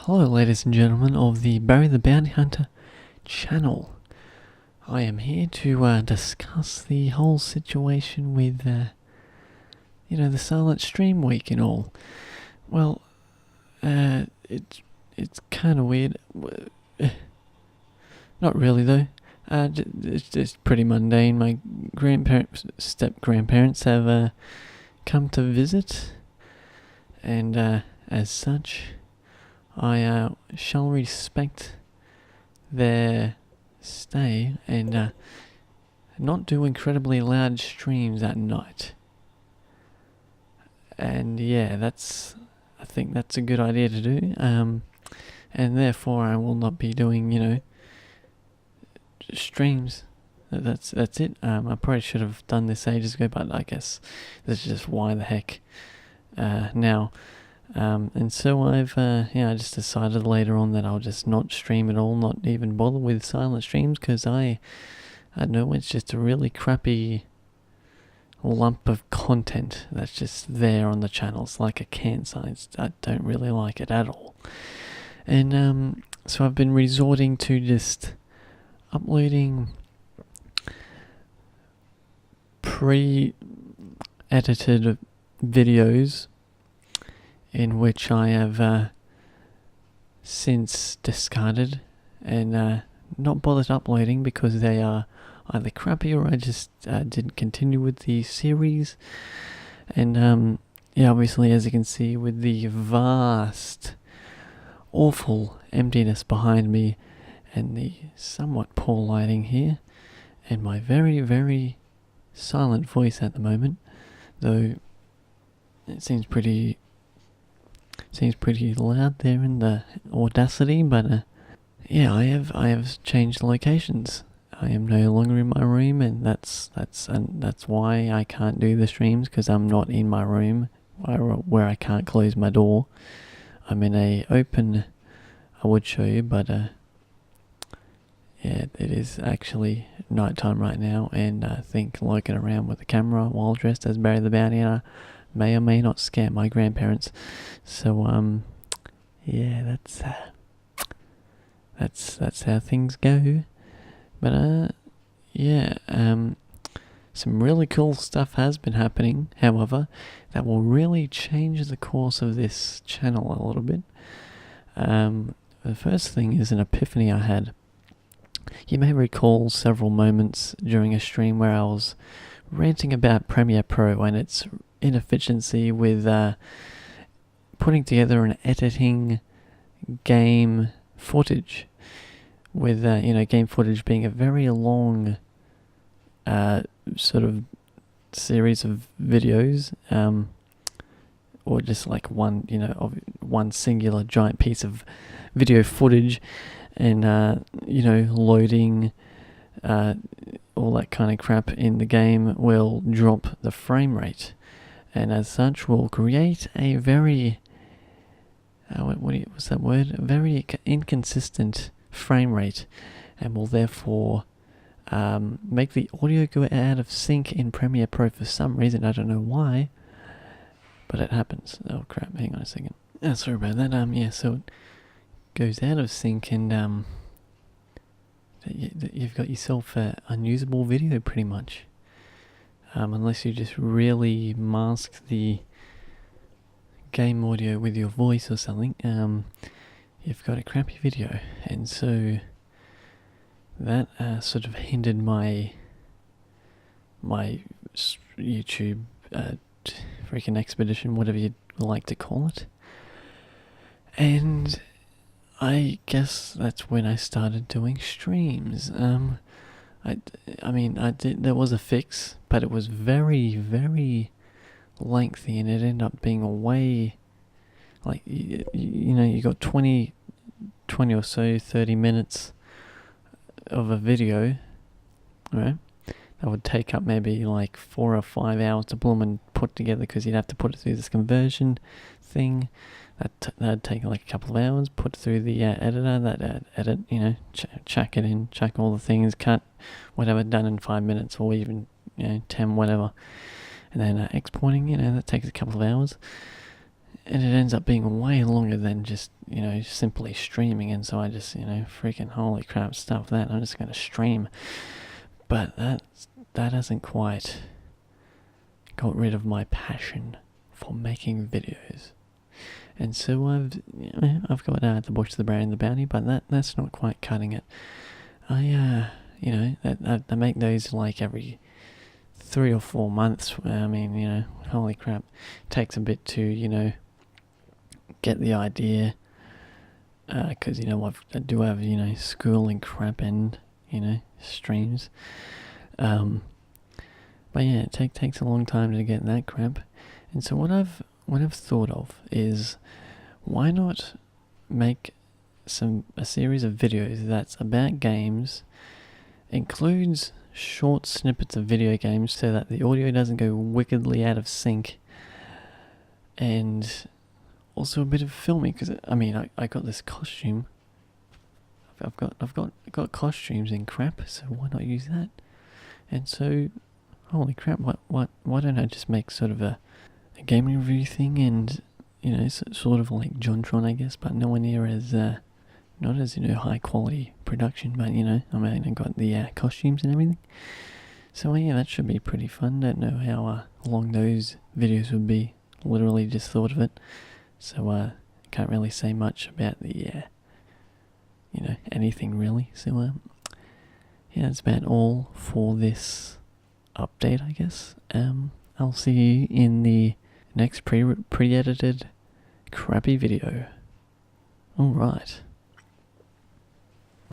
Hello ladies and gentlemen of the Barry the Bounty Hunter channel. I am here to discuss the whole situation with, the silent stream week and all. Well, it's kind of weird. Not really though. It's just pretty mundane. My step-grandparents have come to visit, and as such, I shall respect their stay and not do incredibly loud streams at night. And yeah, I think that's a good idea to do. And therefore I will not be doing, streams. That's it. I probably should have done this ages ago, but I guess this is just why the heck now. And so I just decided later on that I'll just not stream at all, not even bother with silent streams, because I don't know, it's just a really crappy lump of content that's just there on the channel. It's like a canned sign. I don't really like it at all. And so I've been resorting to just uploading pre-edited videos in which I have since discarded and not bothered uploading because they are either crappy or I just didn't continue with the series. And obviously, as you can see, with the vast, awful emptiness behind me and the somewhat poor lighting here and my very, very silent voice at the moment, though it seems pretty loud there in the Audacity, but I have changed locations. I am no longer in my room, and that's why I can't do the streams, because I'm not in my room where I can't close my door. I'm in a open. I would show you, but it is actually nighttime right now, and I think lurking around with the camera while dressed as Barry the Bounty Hunter may or may not scare my grandparents. So that's how things go. But some really cool stuff has been happening, however, that will really change the course of this channel a little bit. The first thing is an epiphany I had. You may recall several moments during a stream where I was ranting about Premiere Pro and its inefficiency with putting together and editing game footage, with game footage being a very long sort of series of videos, or just like one singular giant piece of video footage, and loading all that kind of crap in the game will drop the frame rate, and as such will create a very what's that word? A very inconsistent frame rate, and will therefore make the audio go out of sync in Premiere Pro for some reason. I don't know why, but it happens. Oh crap, hang on a second. Sorry about that. So it goes out of sync, and you've got yourself an unusable video pretty much. Unless you just really mask the game audio with your voice or something, you've got a crappy video. And so that sort of hindered my YouTube freaking expedition, whatever you'd like to call it. And I guess that's when I started doing streams. I did. There was a fix, but it was very, very lengthy, and it ended up being way, like, you got 20 or so, 30 minutes of a video, right? That would take up maybe like 4 or 5 hours to bloom and put together, because you'd have to put it through this conversion thing. That'd take like a couple of hours, put through the editor, that edit, chuck it in, chuck all the things, cut, whatever, done in 5 minutes, or even, 10, whatever. And then exporting, that takes a couple of hours. and it ends up being way longer than just, simply streaming. And so I just, freaking holy crap, stuff that. I'm just going to stream. But that hasn't quite got rid of my passion for making videos. And so I've got the Bush, the Bear and the Bounty, but that's not quite cutting it. I make those like every 3 or 4 months. I mean, holy crap, it takes a bit to, get the idea, because, I do have, school and crap and, streams. But yeah, it takes a long time to get that crap. And so what I've thought of is, why not make a series of videos that's about games, includes short snippets of video games so that the audio doesn't go wickedly out of sync, and also a bit of filming, because I got this costume. I've got costumes and crap, so why not use that? And so, holy crap, why don't I just make sort of a gaming review thing, and sort of like JonTron, I guess, but nowhere near as not as high quality production, but I got the costumes and everything. So yeah, that should be pretty fun. Don't know how long those videos would be. Literally just thought of it, so can't really say much about the anything really. So yeah, that's about all for this update, I guess. I'll see you in the next pre-edited crappy video. Alright.